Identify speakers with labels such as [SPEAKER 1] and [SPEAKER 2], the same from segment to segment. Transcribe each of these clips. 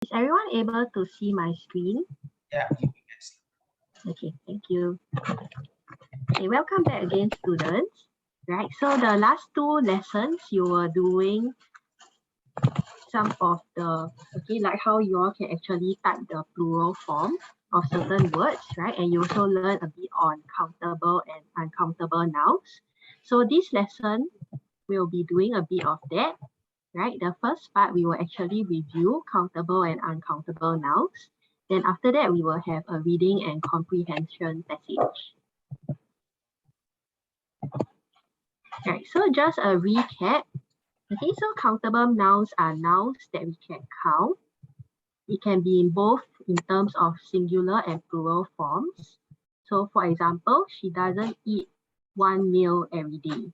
[SPEAKER 1] Is everyone able to see my screen?
[SPEAKER 2] Yeah, you can see.
[SPEAKER 1] Okay, thank you. Okay, welcome back again, students. Right, so the last two lessons you were doing some of the, okay, like how you all can actually type the plural form of certain words, right? And you also learn a bit on countable and uncountable nouns. So this lesson will be doing a bit of that, right? The first part, we will actually review countable and uncountable nouns. Then after that, we will have a reading and comprehension passage. Right, so just a recap. Okay, so countable nouns are nouns that we can count. It can be in both in terms of singular and plural forms. So for example, she doesn't eat one meal every day.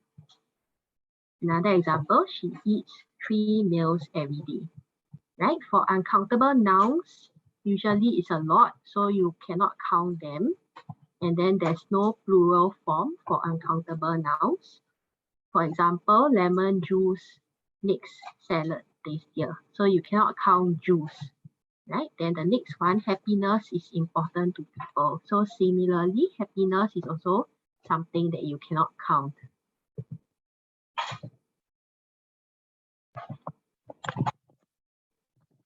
[SPEAKER 1] Another example, she eats 3 meals every day. Right? For uncountable nouns, usually it's a lot, so you cannot count them. And then there's no plural form for uncountable nouns. For example, lemon juice makes salad tastier. So you cannot count juice, right? Then the next one, happiness is important to people. So similarly, happiness is also something that you cannot count.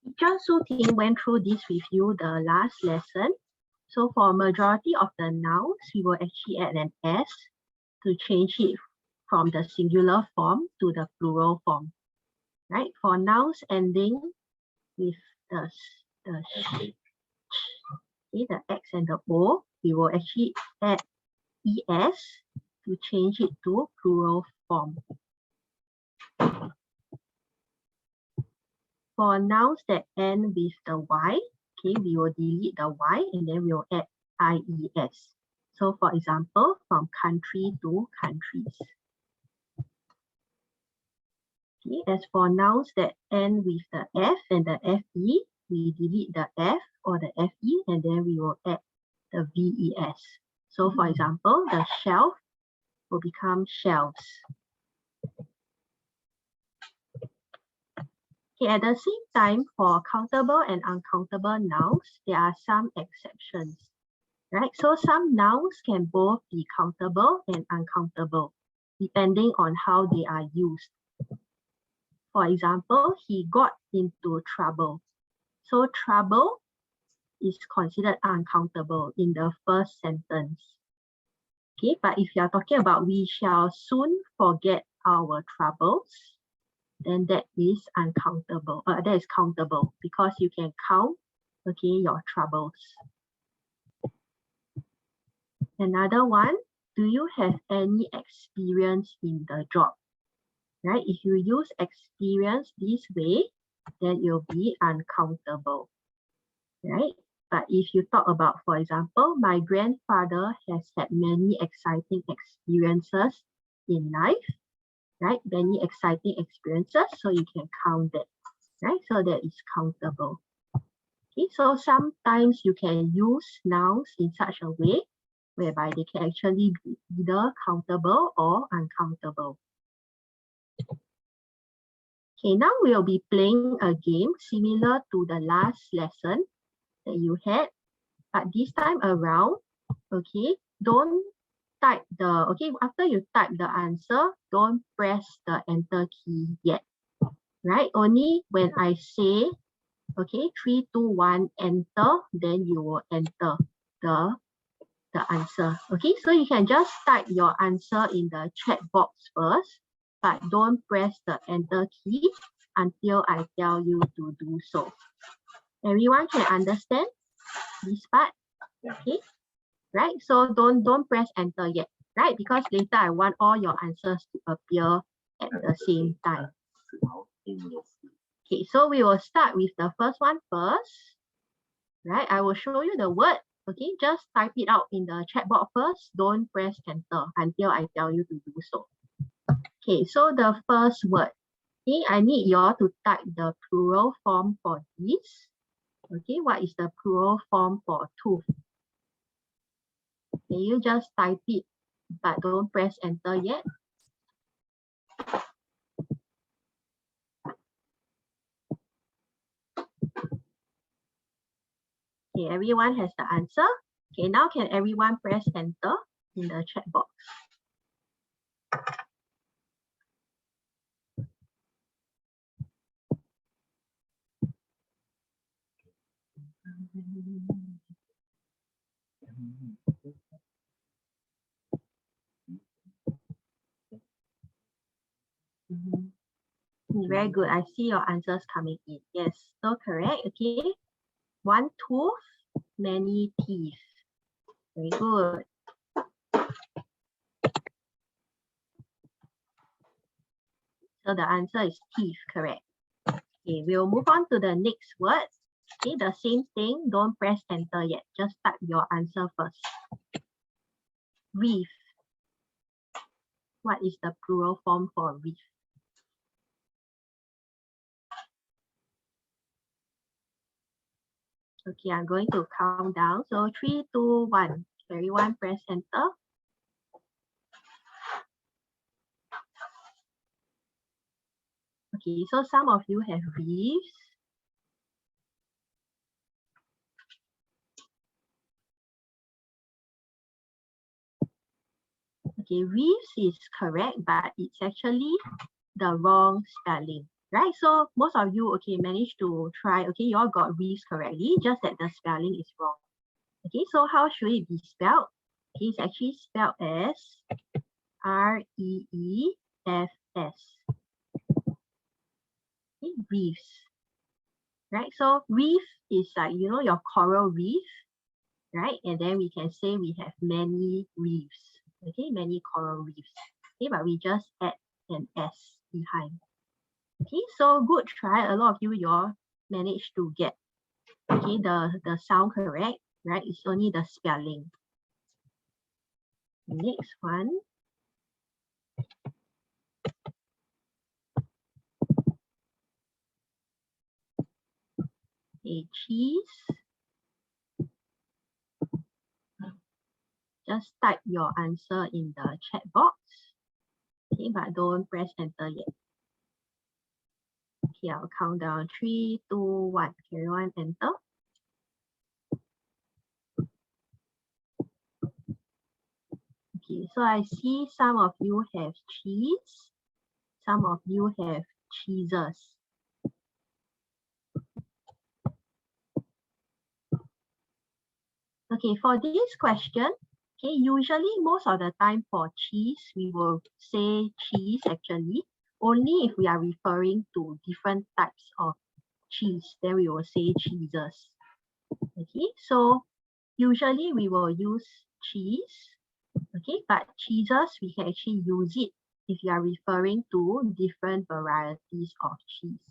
[SPEAKER 1] Teacher Su Ting went through this with you the last lesson. So for majority of the nouns, we will actually add an S to change it from the singular form to the plural form. Right? For nouns ending with the okay, the X and the O, we will actually add ES to change it to plural form. For nouns that end with the Y, okay, we will delete the Y and then we will add IES. So for example, from country to countries. Okay, as for nouns that end with the F and the FE, we delete the F or the FE and then we will add the VES. So for example, the shelf will become shelves. Okay, at the same time, for countable and uncountable nouns, there are some exceptions, right? So some nouns can both be countable and uncountable, depending on how they are used. For example, he got into trouble. So trouble is considered uncountable in the first sentence. Okay, but if you are talking about we shall soon forget our troubles, then that is uncountable. That is countable because you can count, okay, your troubles. Another one, do you have any experience in the job? Right? If you use experience this way, then it will be uncountable. Right? But if you talk about, for example, my grandfather has had many exciting experiences in life, right? Many exciting experiences, so you can count that, right? So that is countable. Okay, so sometimes you can use nouns in such a way whereby they can actually be either countable or uncountable. Okay, now we'll be playing a game similar to the last lesson that you had, but this time around, okay, don't type the, okay, after you type the answer, don't press the enter key yet, right? Only when I say, okay, 3, 2, 1, enter, then you will enter the answer. Okay, so you can just type your answer in the chat box first, but don't press the enter key until I tell you to do so. Everyone can understand this part? Okay, right? So don't press enter yet, right? Because later I want all your answers to appear at the same time. Okay, so we will start with the first one first, right? I will show you the word. Okay, just type it out in the chat box first. Don't press enter until I tell you to do so. Okay, so the first word. Okay, I need you all to type the plural form for this. Okay, what is the plural form for tooth? Okay, you just type it, but don't press enter yet. Okay, everyone has the answer. Okay, now can everyone press enter in the chat box? Very good. I see your answers coming in. Yes, so correct. Okay. One tooth, many teeth. Very good. So the answer is teeth, correct. Okay, we'll move on to the next word. Okay, the same thing. Don't press enter yet. Just type your answer first. Reef. What is the plural form for reef? Okay, I'm going to count down. So 3, 2, 1. Everyone press enter. Okay, so some of you have reefs. Okay, reefs is correct, but it's actually the wrong spelling, right? So most of you, okay, managed to try, okay, you all got reefs correctly, just that the spelling is wrong. Okay, so how should it be spelled? Okay, it's actually spelled as R-E-E-F-S. Okay, reefs, right? So reef is like, you know, your coral reef, right? And then we can say we have many reefs, okay, many coral reefs. Okay, but we just add an S behind. Okay, so good try. A lot of you all managed to get, okay, the sound correct, right? It's only the spelling. Next one. Okay, cheese. Just type your answer in the chat box. Okay, but don't press enter yet. Okay, I'll count down 3, 2, 1. Everyone enter. Okay, so I see some of you have cheese. Some of you have cheeses. Okay, for this question, okay, usually most of the time for cheese, we will say cheese actually, only if we are referring to different types of cheese, then we will say cheeses. Okay, so usually we will use cheese, okay, but cheeses, we can actually use it if you are referring to different varieties of cheese,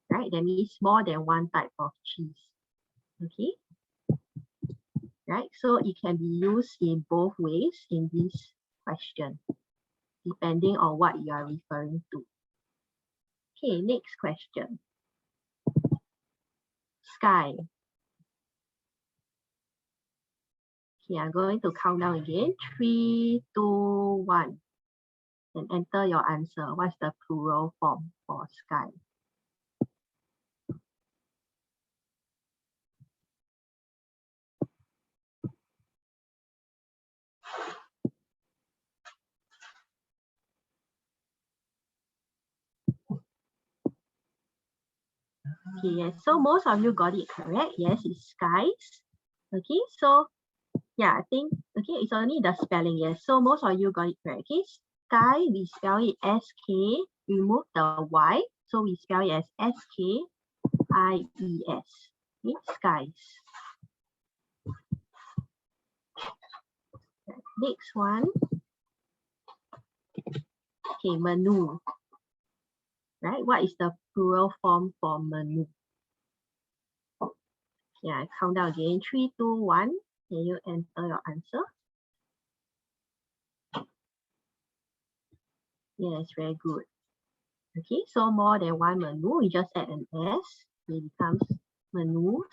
[SPEAKER 1] right? That means more than one type of cheese, okay? Right? So it can be used in both ways in this question, depending on what you are referring to. Okay, next question. Sky. Okay, I'm going to count down again. 3, 2, 1. And enter your answer. What's the plural form for sky? Okay, yes. So most of you got it correct. Yes, it's skies. Okay, so yeah, I think, okay, it's only the spelling, yes. So most of you got it correct. Okay, sky, we spell it S-K, remove the Y. So we spell it as S-K-I-E-S. Okay, skies. Next one. Okay, menu. Right, what is the plural form for menu? Yeah, I count down again. 3, 2, 1. Can you enter your answer? Yes, very good. Okay, so more than one menu, we just add an S. It becomes menus.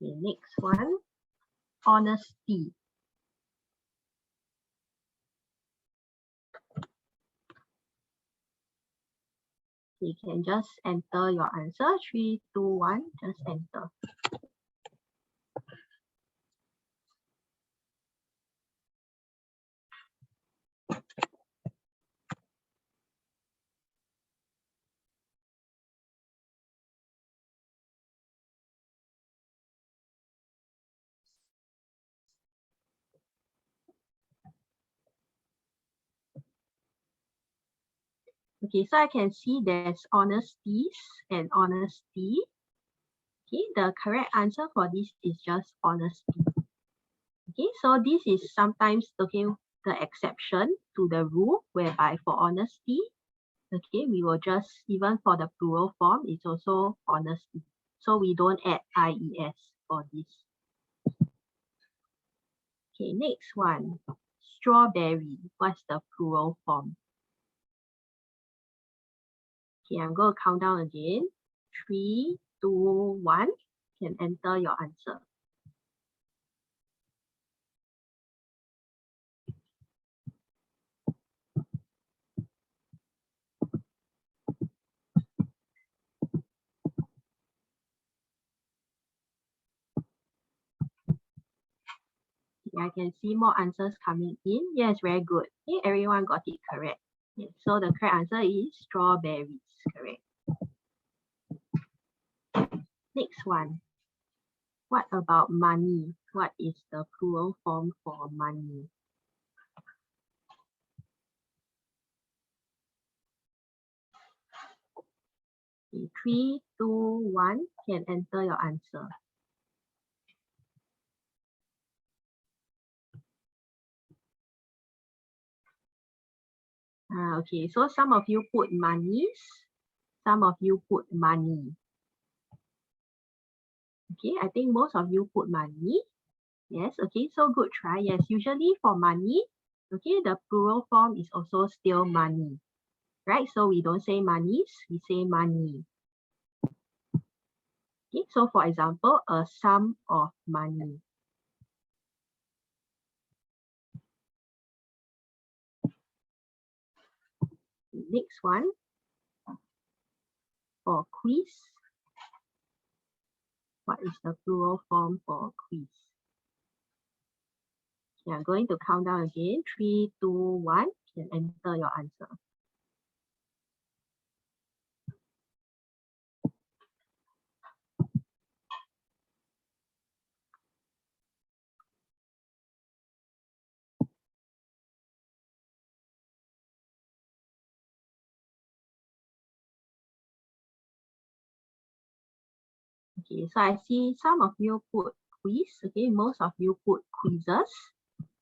[SPEAKER 1] Okay, next one. Honesty. You can just enter your answer. 3, 2, 1, just enter. Okay, so I can see there's honesties and honesty. Okay, the correct answer for this is just honesty. Okay, so this is sometimes, okay, the exception to the rule, whereby for honesty, okay, we will just, even for the plural form, it's also honesty. So we don't add IES for this. Okay, next one, strawberry. What's the plural form? Okay, I'm going to count down again. 3, 2, 1. You can enter your answer. I can see more answers coming in. Yes, very good. Okay, everyone got it correct. Yes, so the correct answer is strawberries. Correct. Next one. What about money? What is the plural form for money? Okay, 3, 2, 1. Can enter your answer. Okay, so some of you put monies, some of you put money. Okay, I think most of you put money. Yes, okay, so good try. Yes, usually for money, okay, the plural form is also still money, right? So we don't say monies, we say money. Okay, so for example, a sum of money. Next one, for quiz. What is the plural form for quiz? Okay, I'm going to count down again. 3, 2, 1. You can enter your answer. Okay, so I see some of you put quiz. Okay, most of you put quizzes.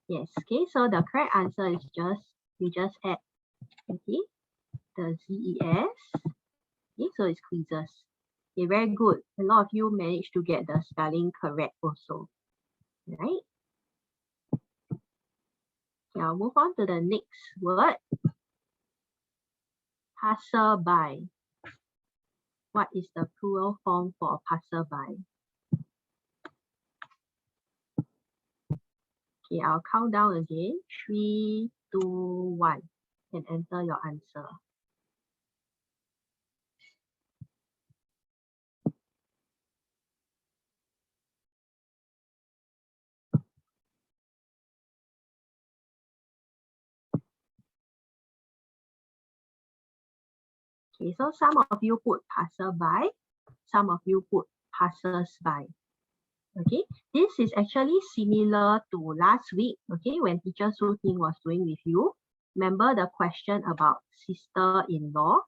[SPEAKER 1] Yes, okay, so the correct answer is you just add, okay, the ZES. Okay, so it's quizzes. Okay, very good. A lot of you managed to get the spelling correct also, right? Okay, I'll move on to the next word. Passerby. What is the plural form for passerby? Okay, I'll count down again. 3, 2, 1. And enter your answer. Okay, so some of you put passerby, some of you put passersby. Okay, this is actually similar to last week, okay, when teacher Su Ting was doing with you. Remember the question about sister-in-law?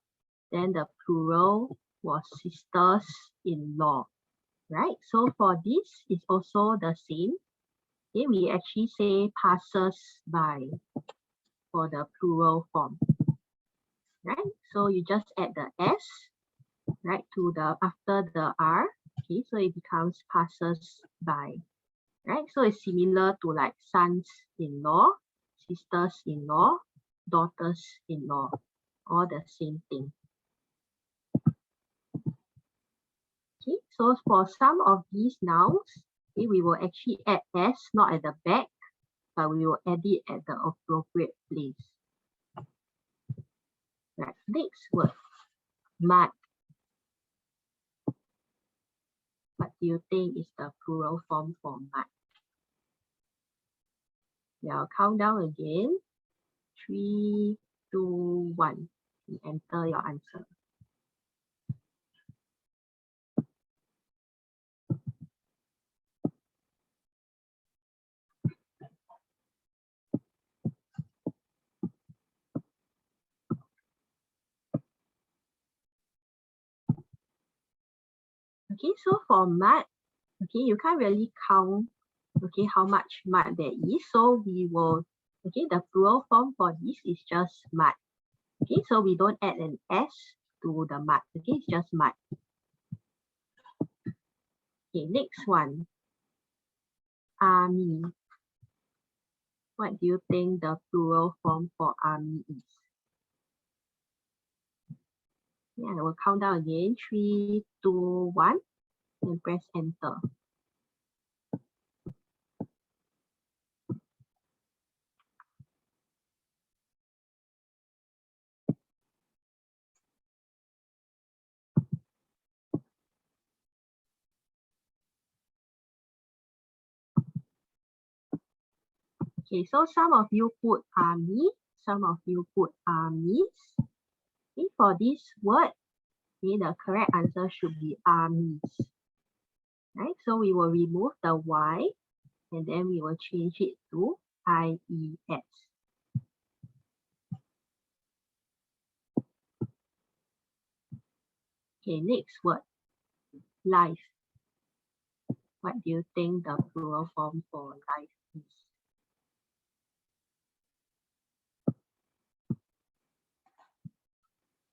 [SPEAKER 1] Then the plural was sisters-in-law, right? So for this, it's also the same. Okay, we actually say passers-by for the plural form, right? So you just add the S, right, to the after the R. Okay, so it becomes passers-by, right? So it's similar to like sons-in-law, sisters-in-law, daughters-in-law, all the same thing. Okay, so for some of these nouns, okay, we will actually add S, not at the back, but we will add it at the appropriate place. Right, next word, mud. What do you think is the plural form for mud? Yeah, I'll count down again. 3, 2, 1. And enter your answer. Okay, so for mud, okay, you can't really count, okay, how much mud there is. So we will, okay, the plural form for this is just mud. Okay, so we don't add an S to the mud. Okay, it's just mud. Okay, next one. Army. What do you think the plural form for army is? Yeah, I will count down again. 3, 2, 1. And press enter. Okay, so some of you put army, some of you put armies. Okay, for this word, okay, the correct answer should be armies. Right, so we will remove the Y and then we will change it to IES. Okay, next word, life. What do you think the plural form for life is?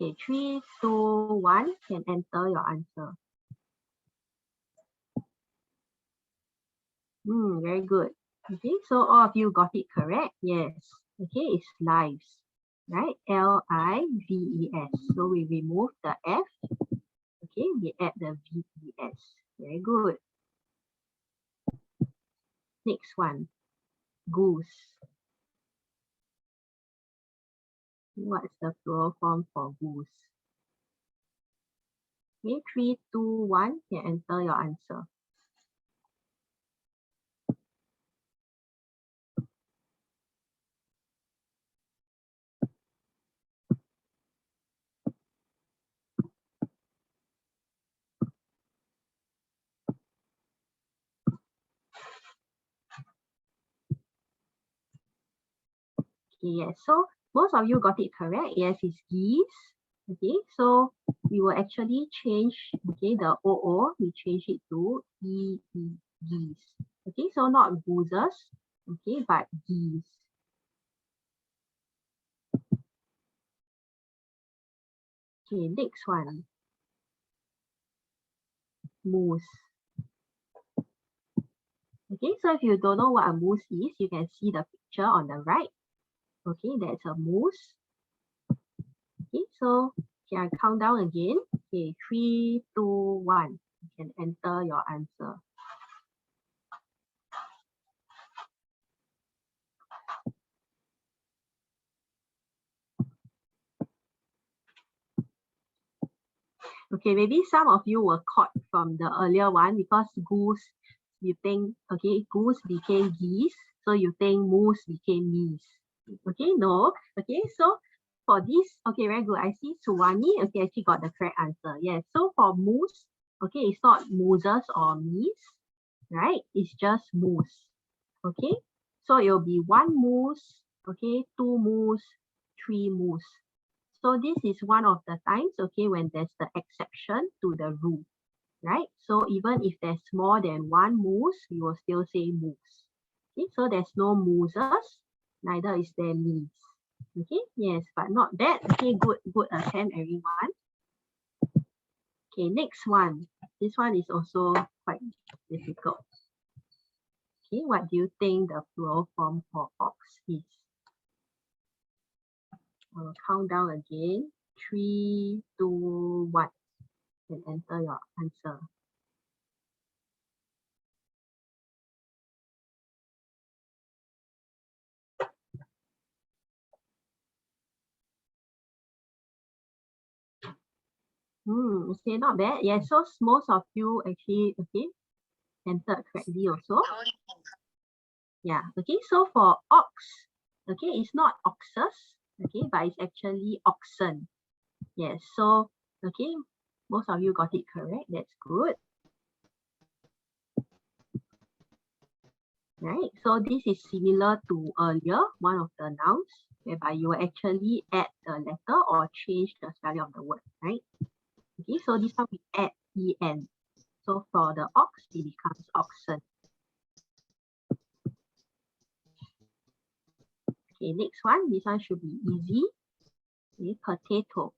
[SPEAKER 1] Okay, 3, 2, 1, can enter your answer. Very good. Okay, so all of you got it correct. Yes. Okay, it's lives, right? LIVES. So we remove the F. Okay, we add the VES. Very good. Next one, goose. What's the plural form for goose? Okay, 3, 2, 1, can enter your answer. Okay, yes, so most of you got it correct. Yes, it's geese. Okay, so we will actually change, okay, the OO, we change it to EE, geese. Okay, so not gooses, okay, but geese. Okay, next one, moose. Okay, so if you don't know what a moose is, you can see the picture on the right. Okay, that's a moose. Okay, so can I count down again? Okay, 3, 2, 1. You can enter your answer. Okay, maybe some of you were caught from the earlier one because goose, you think, okay, goose became geese, so you think moose became meese. Okay, no. Okay, so for this, okay, very good. I see Suwani, okay, actually got the correct answer. Yes, so for moose, okay, it's not mooses or meese, right? It's just moose. Okay, so it will be 1 moose, okay, 2 moose, 3 moose. So this is one of the times, okay, when there's the exception to the rule, right? So even if there's more than 1 moose, we will still say moose. Okay, so there's no mooses, neither is there meese. Okay, yes, but not that. Okay, good attempt, everyone. Okay, next one. This one is also quite difficult. Okay, what do you think the plural form for ox is? I will count down again. 3, 2, 1. And enter your answer. Okay, not bad. Yeah, so most of you actually, okay, entered correctly also. Yeah, okay, so for ox, okay, it's not oxes, okay, but it's actually oxen. Yes, so, okay, most of you got it correct. That's good. Right, so this is similar to earlier, one of the nouns, whereby you actually add the letter or change the spelling of the word, right? Okay, so this one we add en. So for the ox, it becomes oxen. Okay, next one, this one should be easy. Okay, potato.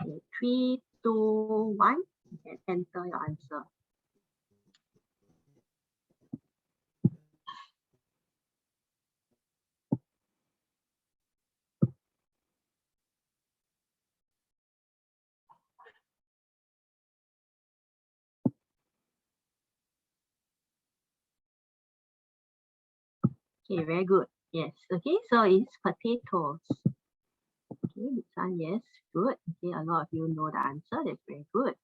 [SPEAKER 1] Okay, 3, 2, 1, you can enter your answer. Okay, very good. Yes, okay, so it's potatoes. Okay, this one, yes, good. Okay, a lot of you know the answer. That's very good.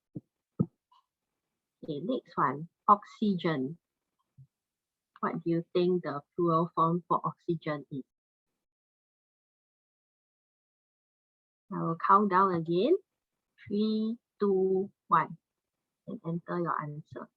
[SPEAKER 1] Okay, next one, oxygen. What do you think the plural form for oxygen is? I will count down again. 3, 2, 1. And enter your answer.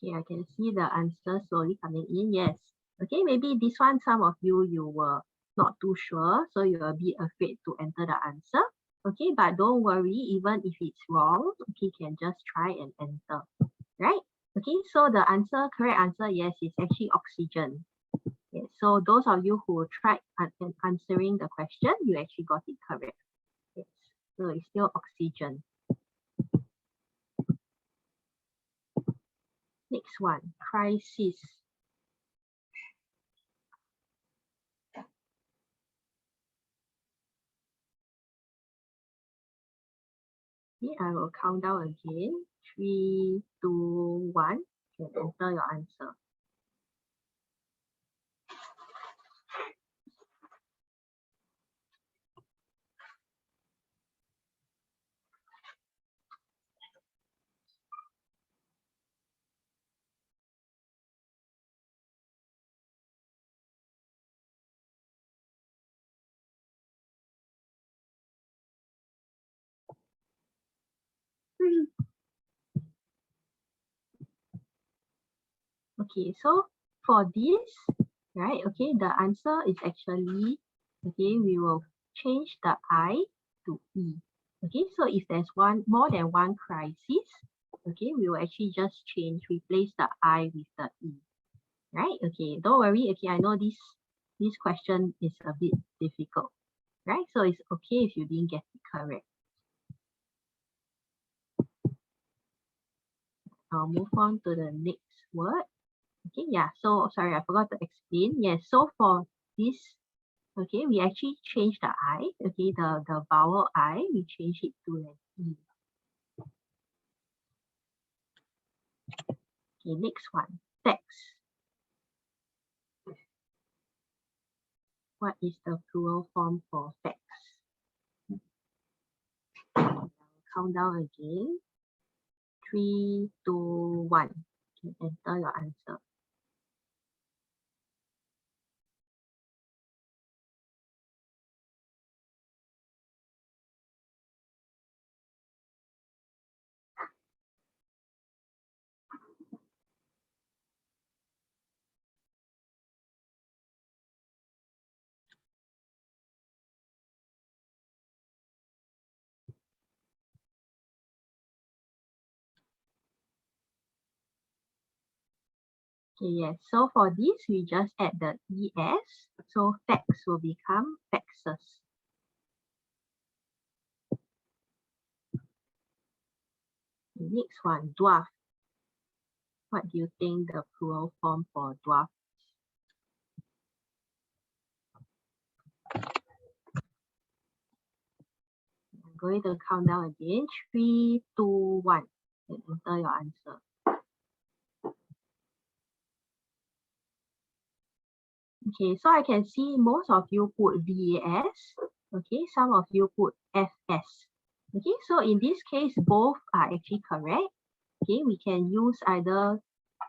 [SPEAKER 1] Okay, I can see the answer slowly coming in. Yes. Okay, maybe this one, some of you were not too sure, so you're a bit afraid to enter the answer. Okay, but don't worry, even if it's wrong, okay, you can just try and enter, right? Okay, so the correct answer, yes, is actually oxygen. Yes, so those of you who tried answering the question, you actually got it correct. Yes, so it's still oxygen. Next one, crisis. Okay, I will count down again. 3, 2, 1. You can enter your answer. Okay, so for this, right, okay, the answer is actually, okay, we will change the I to E. Okay, so if there's more than one crisis, okay, we will actually just replace the I with the E. Right? Okay, don't worry. Okay, I know this question is a bit difficult, right? So it's okay if you didn't get it correct. I'll move on to the next word. Okay, yeah, so sorry, I forgot to explain. Yes, so for this, okay, we actually change the I, okay, the vowel I, we change it to an E. Okay, next one, fax. What is the plural form for fax? I'll count down again. 3, 2, 1. Okay, enter your answer. Okay, yes. So for this, we just add the ES. So fax will become faxes. The next one, dwarf. What do you think the plural form for dwarf? I'm going to count down again. 3, 2, 1. And enter your answer. Okay, so I can see most of you put VAS. Okay, some of you put FS. Okay, so in this case, both are actually correct. Okay, we can use either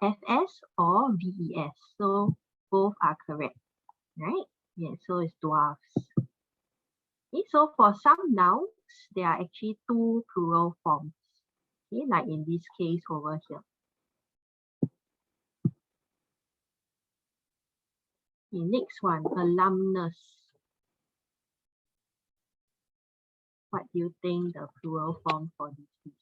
[SPEAKER 1] FS or VES. So both are correct, right? Yeah, so it's dwarfs. Okay, so for some nouns, there are actually 2 plural forms. Okay, like in this case over here. Okay, next one, alumnus. What do you think the plural form for this is?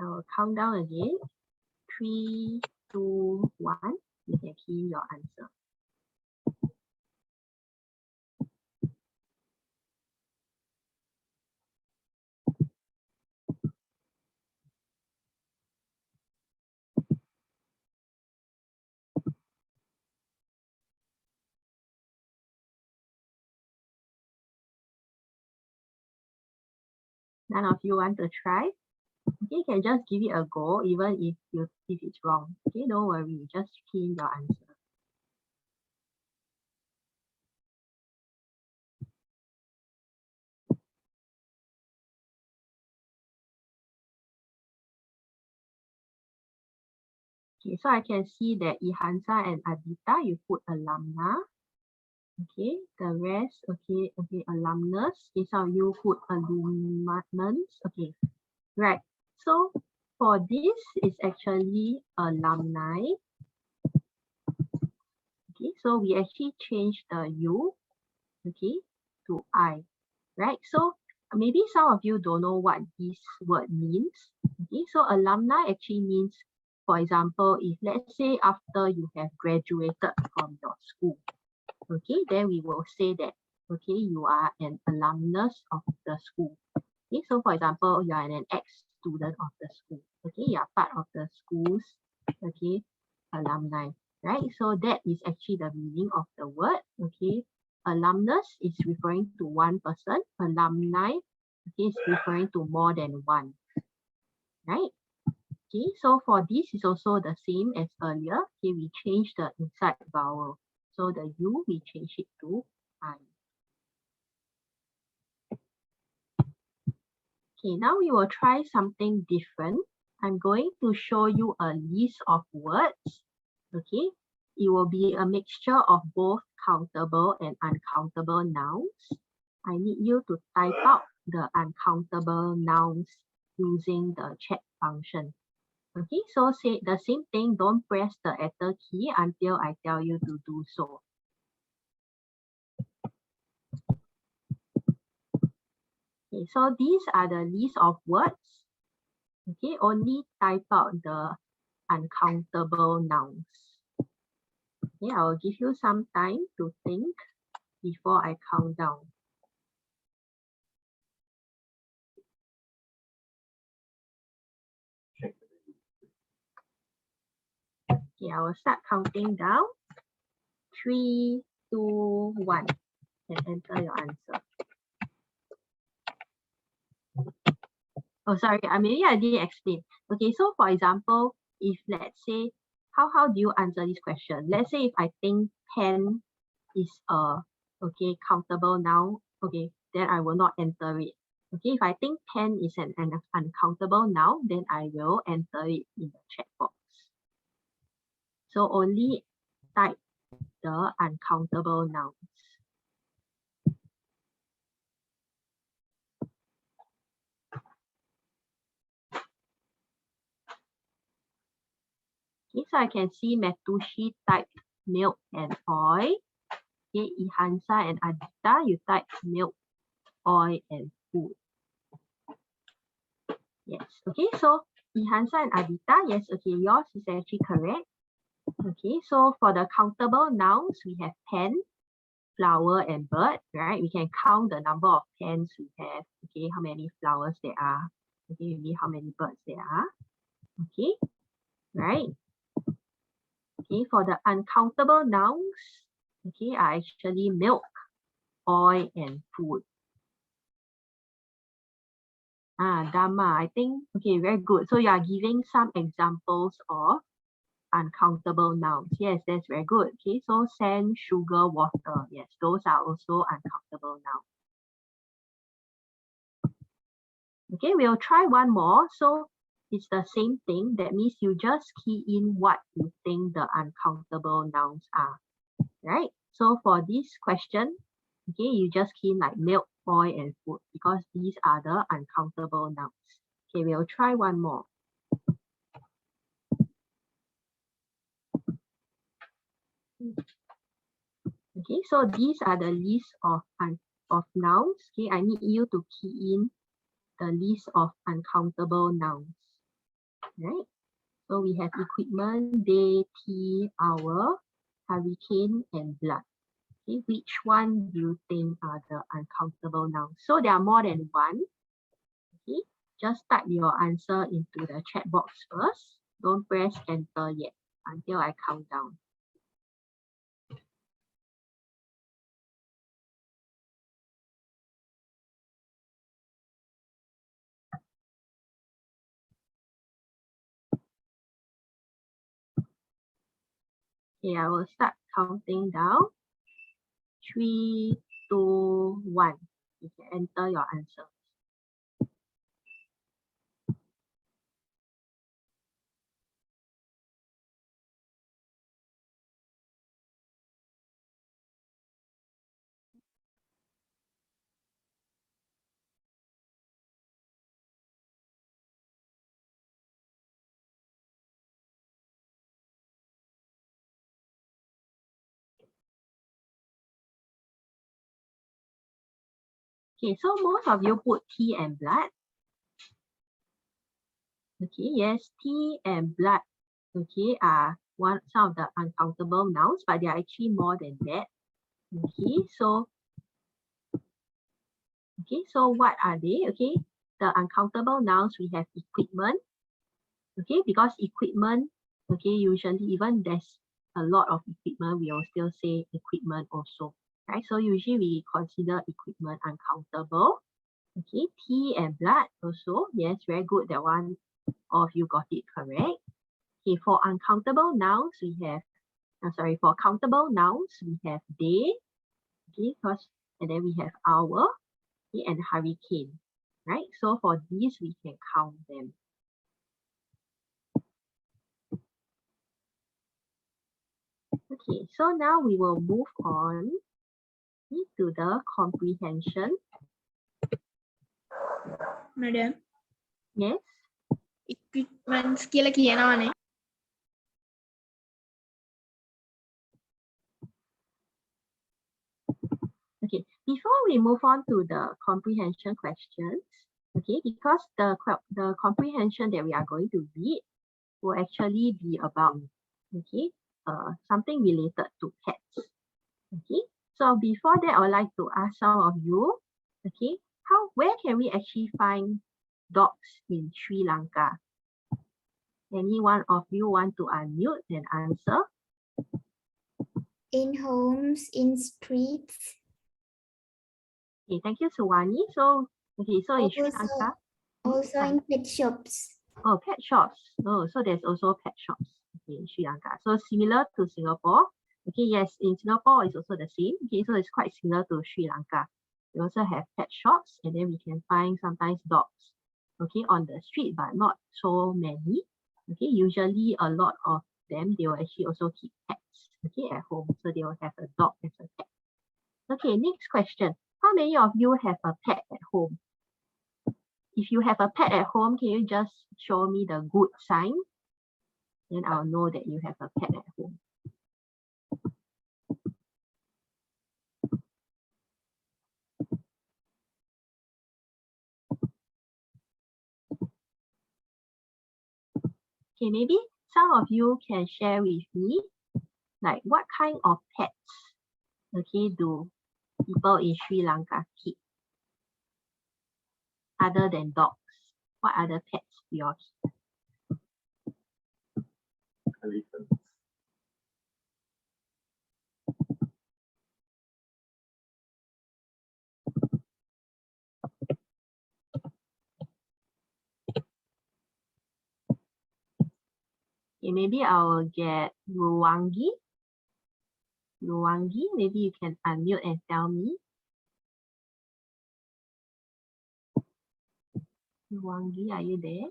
[SPEAKER 1] I will count down again. 3, 2, 1. You can key your answer. None of you want to try? Okay, you can just give it a go, even if it's wrong. Okay, don't worry, just key in your answer. Okay, so I can see that Ihansa and Adita, you put alumna. Okay, the rest, okay, alumnus. Okay, some of you put alumnus. Okay, right. So for this is actually alumni. Okay, so we actually change the U, okay, to I, right? So maybe some of you don't know what this word means. Okay, so alumni actually means, for example, if let's say after you have graduated from your school, okay, then we will say that, okay, you are an alumnus of the school. Okay, so for example, you are an ex-student of the school. Okay, you are part of the school's, okay, alumni, right? So that is actually the meaning of the word. Okay, alumnus is referring to one person. Alumni, okay, is referring to more than one, right? Okay, so for this is also the same as earlier. Okay, we change the inside vowel. So the U, we change it to I. Okay, now we will try something different. I'm going to show you a list of words. Okay, it will be a mixture of both countable and uncountable nouns. I need you to type out the uncountable nouns using the chat function. Okay, so say the same thing, don't press the enter key until I tell you to do so. Okay, so these are the list of words. Okay, only type out the uncountable nouns. Okay, I will give you some time to think before I count down. Okay, I will start counting down. 3, 2, 1, and enter your answer. Oh, sorry, maybe I didn't explain. Okay, so for example, if let's say, how do you answer this question? Let's say if I think pen is a countable noun, okay, then I will not enter it. Okay, if I think pen is an uncountable noun, then I will enter it in the chat box. So only type the uncountable nouns. Okay, so I can see Metushi typed milk and oil. Okay, Ihansa and Adita, you type milk, oil, and food. Yes, okay, so Ihansa and Adita, yes, okay, yours is actually correct. Okay, so for the countable nouns, we have pen, flower and bird, right? We can count the number of plants we have, okay, how many flowers there are, okay, maybe how many birds there are, okay, right? Okay, for the uncountable nouns, okay, are actually milk, oil, and food. Dhamma, I think, okay, very good. So you are giving some examples of uncountable nouns. Yes, that's very good. Okay, so sand, sugar, water. Yes, those are also uncountable nouns. Okay, we'll try one more. So it's the same thing. That means you just key in what you think the uncountable nouns are, right? So for this question, okay, you just key in like milk, oil, and food because these are the uncountable nouns. Okay, we'll try one more. Okay, so these are the list of nouns. Okay, I need you to key in the list of uncountable nouns. Right? So we have equipment, day, tea, hour, hurricane, and blood. Okay, which one do you think are the uncountable nouns? So there are more than one. Okay, just type your answer into the chat box first. Don't press enter yet until I count down. Okay, I will start counting down. 3, 2, 1. You can enter your answer. Okay, so most of you put tea and blood. Okay, yes, tea and blood, okay, are some of the uncountable nouns, but they are actually more than that. Okay, so what are they? Okay, the uncountable nouns, we have equipment. Okay, because equipment, okay, usually even there's a lot of equipment, we will still say equipment also. Right, so usually we consider equipment uncountable. Okay, tea and blood also. Yes, very good. That one, all of you got it correct. Okay, for uncountable nouns, we have, for countable nouns, we have day, okay, and then we have hour, okay, and hurricane, right? So for these, we can count them. Okay, so now we will move on to the comprehension.
[SPEAKER 2] Madam.
[SPEAKER 1] Yes.
[SPEAKER 2] Equipments කියලා කියනවානේ.
[SPEAKER 1] Okay, before we move on to the comprehension questions, okay, because the comprehension that we are going to read will actually be about, okay, something related to pets. Okay, so before that, I would like to ask some of you, okay, where can we actually find dogs in Sri Lanka? Any one of you want to unmute and answer?
[SPEAKER 3] In homes, in streets.
[SPEAKER 1] Okay, thank you, Suwani. So, okay, so in Sri Lanka.
[SPEAKER 3] Also in pet shops.
[SPEAKER 1] Oh, pet shops. Oh, so there's also pet shops, okay, in Sri Lanka. So similar to Singapore. Okay, yes, in Singapore it's also the same. Okay, so it's quite similar to Sri Lanka. We also have pet shops, and then we can find sometimes dogs, okay, on the street, but not so many. Okay, usually a lot of them, they will actually also keep pets, okay, at home. So they will have a dog as a pet. Okay, next question. How many of you have a pet at home? If you have a pet at home, can you just show me the good sign? Then I'll know that you have a pet at home. Okay, maybe some of you can share with me, like what kind of pets okay, do people in Sri Lanka keep other than dogs? What other pets do you all keep?
[SPEAKER 4] Elephant.
[SPEAKER 1] Okay, maybe I will get Ruwangi. Ruwangi, maybe you can unmute and tell me. Ruwangi, are you there?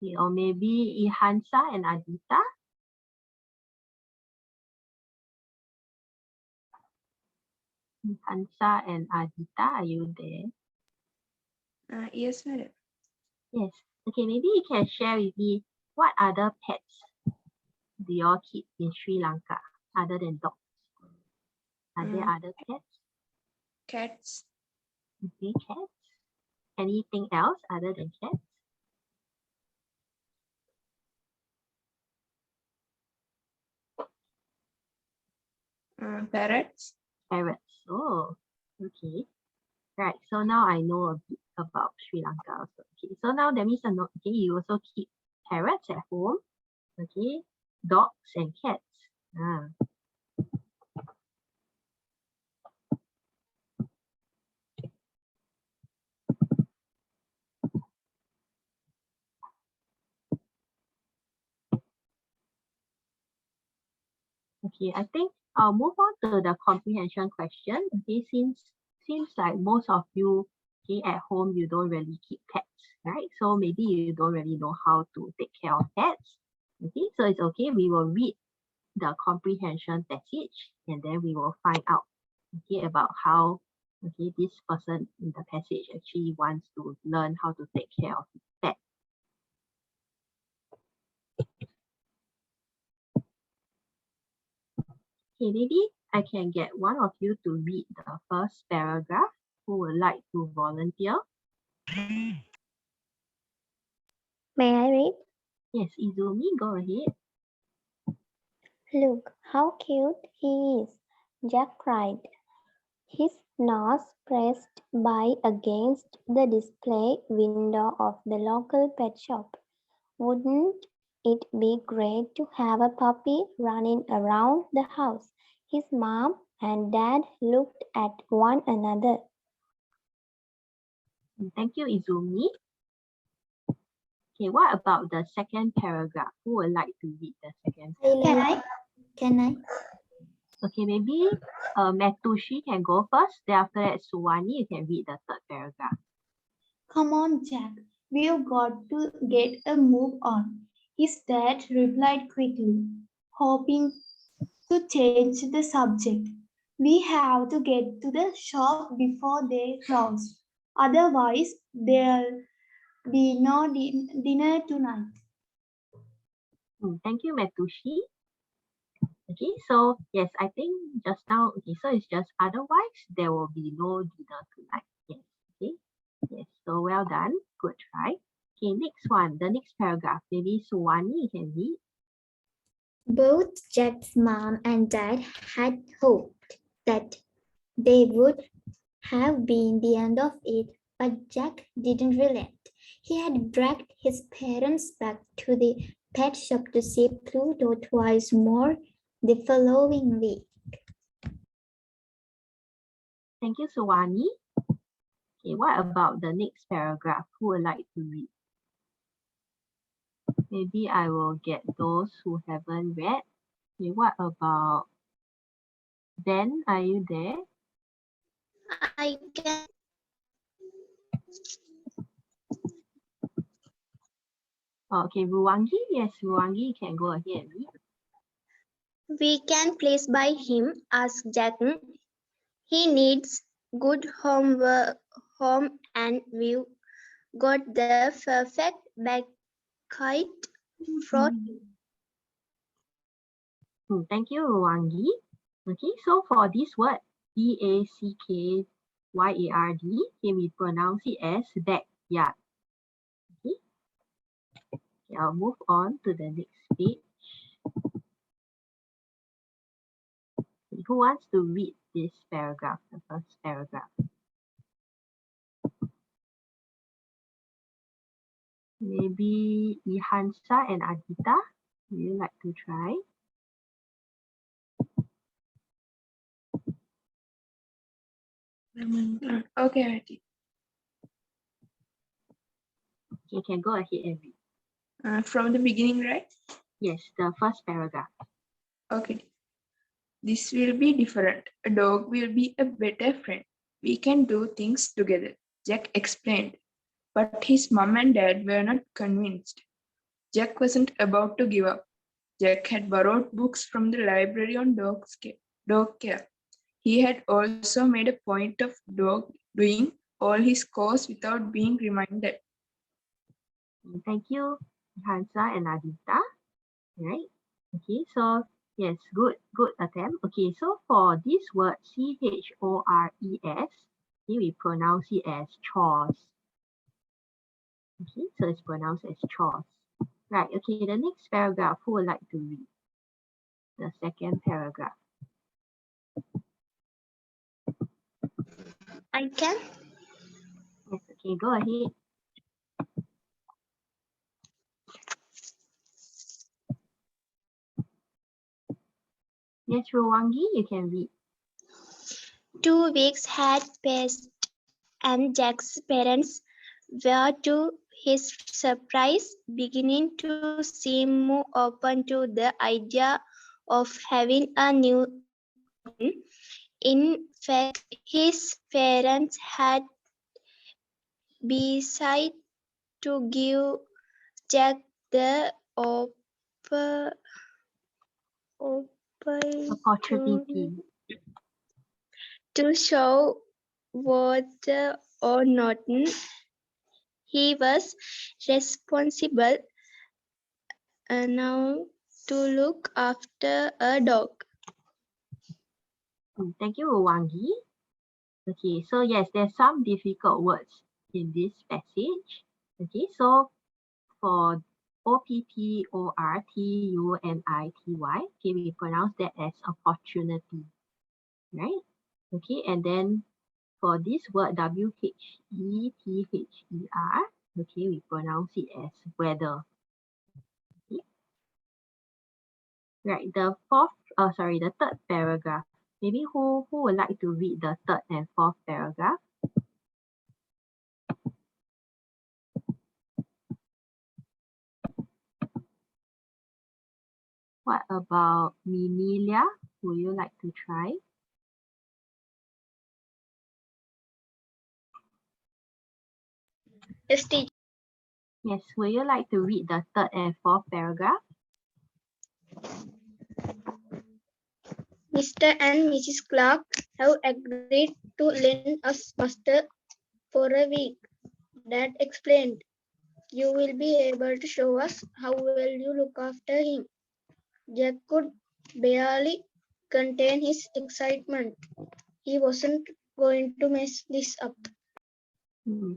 [SPEAKER 1] Okay, or maybe Ihansa and Adita. Ihansa and Adita, are you there?
[SPEAKER 2] Yes, madam.
[SPEAKER 1] Yes. Okay, maybe you can share with me what other pets do you all keep in Sri Lanka other than dogs? Are there other pets?
[SPEAKER 2] Cats.
[SPEAKER 1] Okay, cats. Anything else other than cats?
[SPEAKER 2] Parrots.
[SPEAKER 1] Parrots. Oh, okay. Right. So now I know a bit about Sri Lanka also. Okay. So now that means okay, you also keep parrots at home. Okay. Dogs and cats. Ah. Okay, I think I'll move on to the comprehension question. Okay, seems like most of you, okay, at home you don't really keep pets, right? So maybe you don't really know how to take care of pets. Okay, so it's okay. We will read the comprehension passage and then we will find out, okay, about how, okay, this person in the passage actually wants to learn how to take care of his pet. Okay, maybe I can get one of you to read the first paragraph. Who would like to volunteer?
[SPEAKER 3] May I read?
[SPEAKER 1] Yes, Izumi, go ahead.
[SPEAKER 3] Look how cute he is, Jack cried, his nose pressed by against the display window of the local pet shop. Wouldn't it be great to have a puppy running around the house? His mom and dad looked at one another.
[SPEAKER 1] Thank you, Izumi. Okay, what about the second paragraph? Who would like to read the second paragraph?
[SPEAKER 3] Can I?
[SPEAKER 1] Okay, maybe Metushi can go first. Then after that, Suwani, you can read the third paragraph.
[SPEAKER 5] Come on, Jack. We've got to get a move on. His dad replied quickly, hoping to change the subject. We have to get to the shop before they close. Otherwise, there'll be no dinner tonight.
[SPEAKER 1] Thank you, Metushi. Okay, so yes, I think just now, okay, so it's just otherwise there will be no dinner tonight. Yes, okay. Yes, so well done. Good try. Okay, next one, the next paragraph. Maybe Suwani, you can read.
[SPEAKER 3] Both Jack's mom and dad had hoped that they would have been the end of it, but Jack didn't relent. He had dragged his parents back to the pet shop to see Pluto twice more the following week.
[SPEAKER 1] Thank you, Suwani. Okay, what about the next paragraph? Who would like to read? Maybe I will get those who haven't read. Okay, what about Ben? Are you there?
[SPEAKER 3] I can.
[SPEAKER 1] Okay, Ruwangi. Yes, Ruwangi, you can go ahead and read.
[SPEAKER 3] We can please buy him, asked Jack. He needs good home and we've got the perfect backyard for
[SPEAKER 1] Thank you, Ruwangi. Okay, so for this word, backyard, okay, we pronounce it as backyard. Okay. Okay, I'll move on to the next page. Who wants to read this paragraph, the first paragraph? Maybe Ihansa and Adita. Would you like to try?
[SPEAKER 2] Okay, Auntie.
[SPEAKER 1] You can go ahead and read.
[SPEAKER 2] From the beginning, right?
[SPEAKER 1] Yes, the first paragraph.
[SPEAKER 2] Okay. This will be different. A dog will be a better friend. We can do things together, Jack explained. But his mum and dad were not convinced. Jack wasn't about to give up. Jack had borrowed books from the library on dog care. He had also made a point of doing all his chores without being reminded.
[SPEAKER 1] Thank you, Hansa and Adita. Right? Okay, so yes, good attempt. Okay, so for this word chores, okay, we pronounce it as chores. Okay, so it's pronounced as chores. Right, okay, the next paragraph, who would like to read? The second paragraph.
[SPEAKER 3] I can.
[SPEAKER 1] Yes, okay, go ahead. Yes, Rowangi, you can read.
[SPEAKER 3] 2 weeks had passed, and Jack's parents were, to his surprise, beginning to seem more open to the idea of having a new son. In fact, his parents had decided to give Jack the opportunity
[SPEAKER 1] Opportunity.
[SPEAKER 3] to show whether or not he was responsible now to look after a dog.
[SPEAKER 1] Thank you, Rowangi. Okay, so yes, there's some difficult words in this passage. Okay, so for opportunity, okay, we pronounce that as opportunity, right? Okay, and then for this word whether, okay, we pronounce it as weather. Okay. Right, the third paragraph. Maybe who would like to read the third and fourth paragraph? What about Minilia? Would you like to try?
[SPEAKER 3] Yes, teacher.
[SPEAKER 1] Yes, would you like to read the third and fourth paragraph?
[SPEAKER 3] Mr. and Mrs. Clark have agreed to lend us Buster for a week. Dad explained. You will be able to show us how well you look after him. Jack could barely contain his excitement. He wasn't going to mess this up.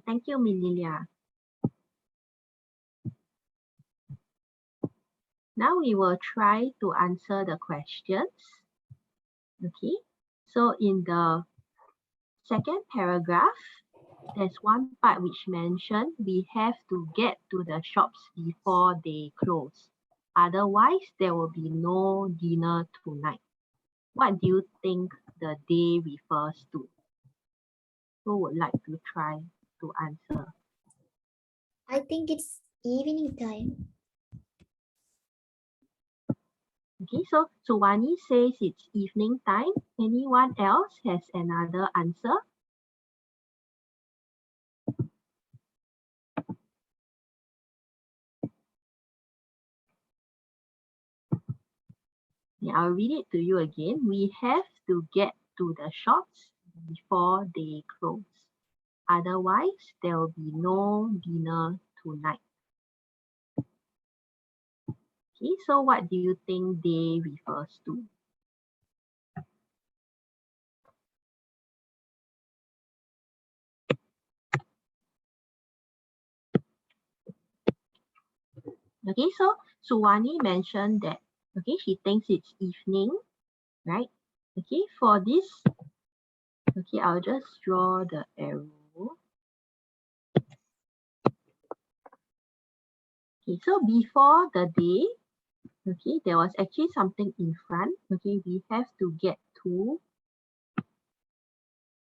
[SPEAKER 1] Thank you, Minilia. Now we will try to answer the questions. Okay, so in the second paragraph, there's one part which mentioned we have to get to the shops before they close. Otherwise, there will be no dinner tonight. What do you think the day refers to? Who would like to try to answer?
[SPEAKER 3] I think it's evening time.
[SPEAKER 1] Okay, so Suwani says it's evening time. Anyone else has another answer? Yeah, I'll read it to you again. We have to get to the shops before they close. Otherwise, there will be no dinner tonight. Okay, so what do you think day refers to? Okay, so Suwani mentioned that, okay, she thinks it's evening, right? Okay, for this, okay, I'll just draw the arrow. Okay, so before the day, okay, there was actually something in front. Okay, we have to get to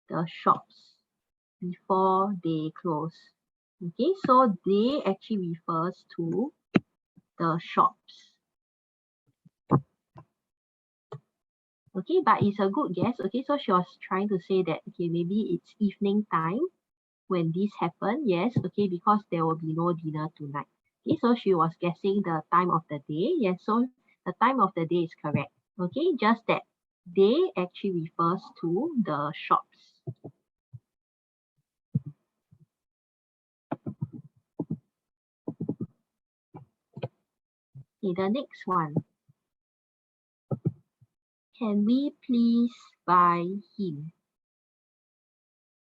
[SPEAKER 1] the shops before they close. Okay, so they actually refers to the shops. Okay, but it's a good guess. Okay, so she was trying to say that, okay, maybe it's evening time when this happened. Yes, okay, because there will be no dinner tonight. Okay, so she was guessing the time of the day. Yes, so the time of the day is correct. Okay, just that day actually refers to the shops. Okay, the next one. Can we please buy him?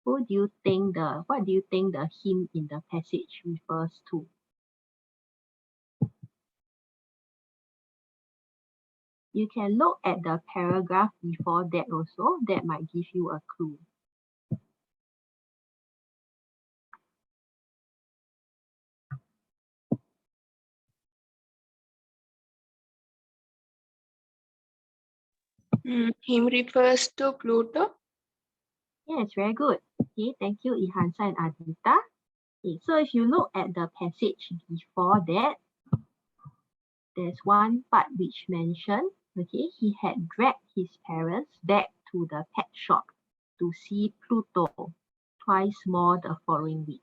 [SPEAKER 1] What do you think the him in the passage refers to? You can look at the paragraph before that also. That might give you a clue.
[SPEAKER 2] Him refers to Pluto.
[SPEAKER 1] Yes, very good. Okay, thank you, Ihansa and Adita. Okay, so if you look at the passage before that, there's one part which mentioned, okay, he had dragged his parents back to the pet shop to see Pluto twice more the following week.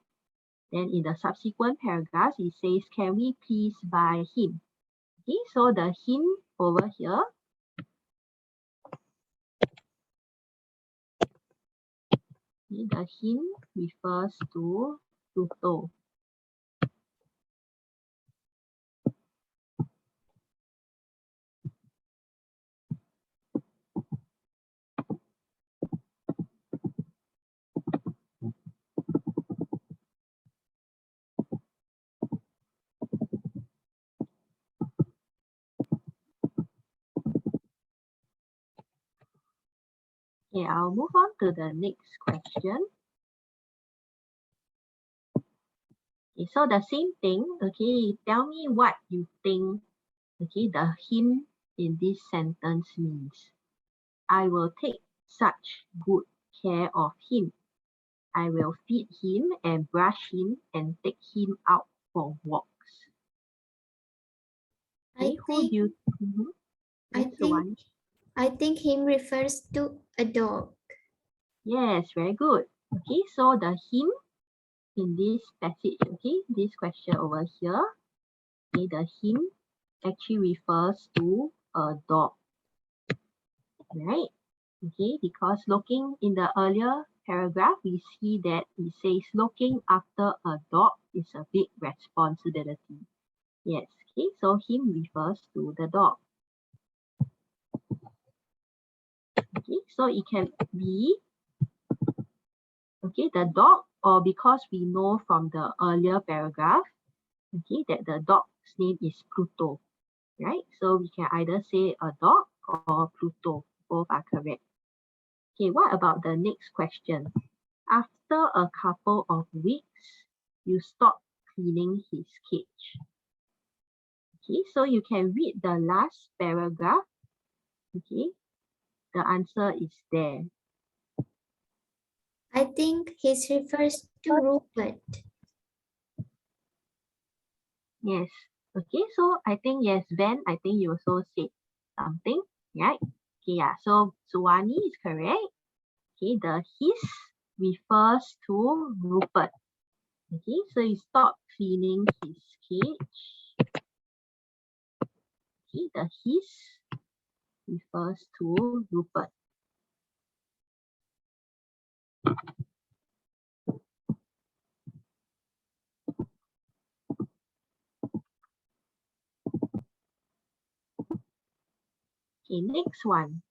[SPEAKER 1] Then in the subsequent paragraphs, it says, can we please buy him? Okay, so the him over here, okay, the him refers to Pluto. Okay, I'll move on to the next question. Okay, so the same thing, okay, tell me what you think, okay, the him in this sentence means. I will take such good care of him. I will feed him and brush him and take him out for walks. Okay, who do you, yes, Suwani.
[SPEAKER 4] I think him refers to a dog.
[SPEAKER 1] Yes, very good. Okay, so the him in this passage, okay, this question over here, okay, the him actually refers to a dog, right? Okay, because looking in the earlier paragraph, we see that it says looking after a dog is a big responsibility. Yes, okay, so him refers to the dog. Okay, so it can be, okay, the dog, or because we know from the earlier paragraph, okay, that the dog's name is Pluto, right? So we can either say a dog or Pluto, both are correct. Okay, what about the next question? After a couple of weeks, you stop cleaning his cage. Okay, so you can read the last paragraph. Okay, the answer is there.
[SPEAKER 4] I think his refers to Rupert.
[SPEAKER 1] Yes. Okay, so I think yes, Ben, I think you also said something, right? Okay, yeah, so Suwani is correct. Okay, the his refers to Rupert. Okay, so you stop cleaning his cage. Okay, the his refers to Rupert. Okay, next one.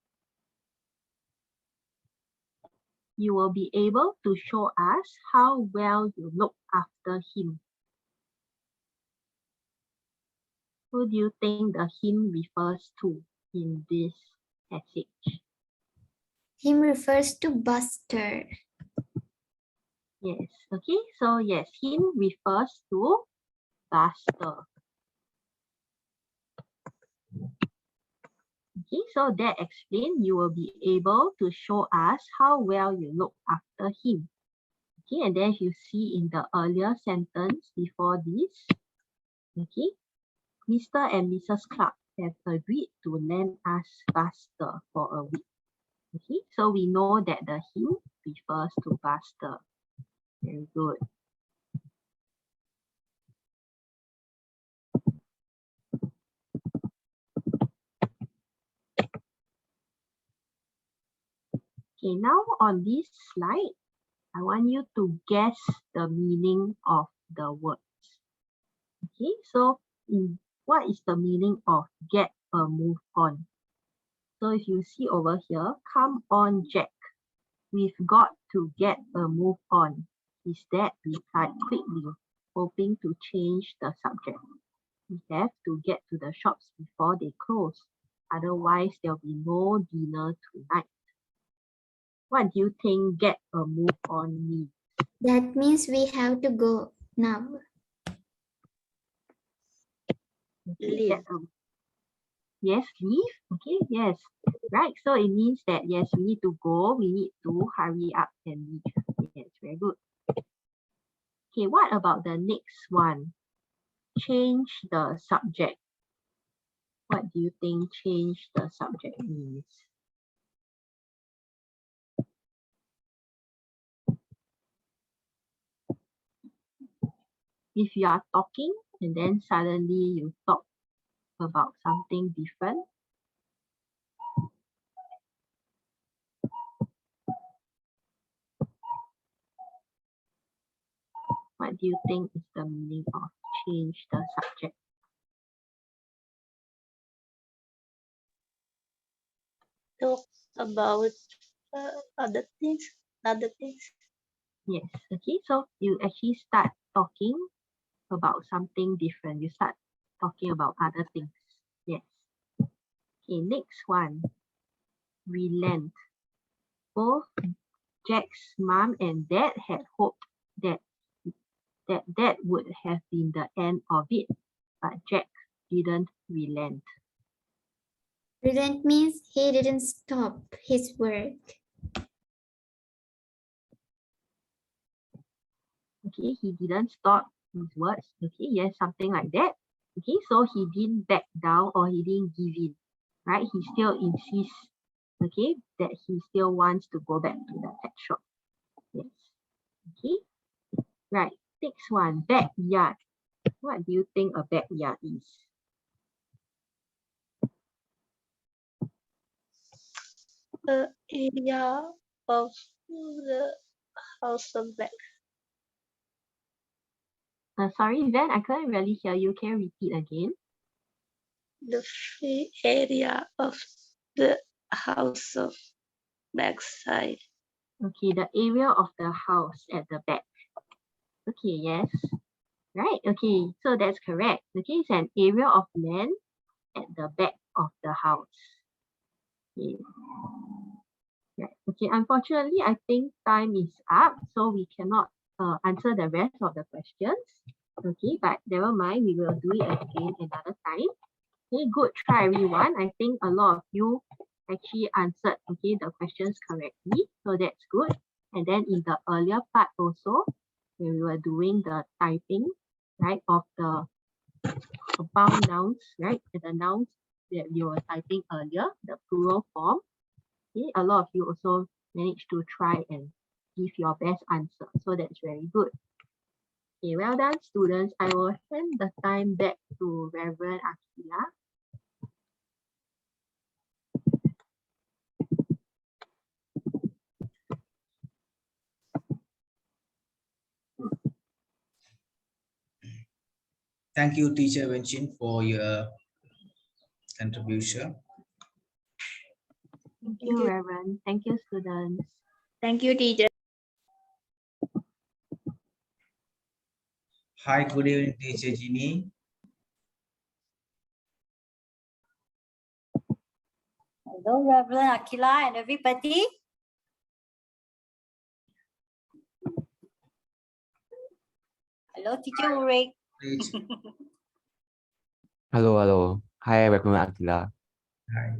[SPEAKER 1] You will be able to show us how well you look after him. Who do you think the him refers to in this passage?
[SPEAKER 4] Him refers to Buster.
[SPEAKER 1] Yes, okay, so yes, him refers to Buster. Okay, so that explains, you will be able to show us how well you look after him. Okay, and then you see in the earlier sentence before this, okay, Mr. and Mrs. Clark have agreed to lend us Buster for a week. Okay, so we know that the him refers to Buster. Very good. Okay, now on this slide, I want you to guess the meaning of the words. Okay, so what is the meaning of get a move on? So if you see over here, come on, Jack. We've got to get a move on. His dad replied quickly, hoping to change the subject. We have to get to the shops before they close. Otherwise, there'll be no dinner tonight. What do you think get a move on means?
[SPEAKER 4] That means we have to go now.
[SPEAKER 1] Okay, yes, leave. Okay, yes. Right, so it means that yes, we need to go, we need to hurry up and leave. Yes, very good. Okay, what about the next one? Change the subject. What do you think change the subject means? If you are talking and then suddenly you talk about something different, what do you think is the meaning of change the subject?
[SPEAKER 6] Talk about other things.
[SPEAKER 1] Yes, okay, so you actually start talking about something different. You start talking about other things. Yes. Okay, next one. Relent. Both Jack's mom and dad had hoped that would have been the end of it, but Jack didn't relent.
[SPEAKER 4] Relent means he didn't stop his work.
[SPEAKER 1] Okay, he didn't stop his words. Okay, yes, something like that. Okay, so he didn't back down or he didn't give in, right? He still insists, okay, that he still wants to go back to the pet shop. Yes. Okay, right. Next one, backyard. What do you think a backyard is?
[SPEAKER 6] The area of the house of back.
[SPEAKER 1] Sorry, Van, I couldn't really hear you. Can you repeat again?
[SPEAKER 6] The free area of the house of backside.
[SPEAKER 1] Okay, the area of the house at the back. Okay, yes. Right, okay, so that's correct. Okay, it's an area of land at the back of the house. Okay. Right. Okay, unfortunately, I think time is up, so we cannot answer the rest of the questions. Okay, but never mind, we will do it again another time. Okay, good try, everyone. I think a lot of you actually answered the questions correctly, so that's good. And then in the earlier part also, when we were doing the typing, right, of the compound nouns, right, the nouns that you were typing earlier, the plural form. Okay, a lot of you also managed to try and give your best answer, so that's very good. Okay, well done, students. I will hand the time back to Reverend Akila.
[SPEAKER 7] Thank you, Teacher Wenchin, for your contribution.
[SPEAKER 1] Thank you, Reverend. Thank you, students.
[SPEAKER 2] Thank you, teacher.
[SPEAKER 7] Hi, good evening, Teacher Ginny.
[SPEAKER 8] Hello, Reverend Akila and everybody. Hello, Teacher Ulrich.
[SPEAKER 7] Great.
[SPEAKER 9] Hello, hello. Hi, Reverend Akila.
[SPEAKER 7] Hi.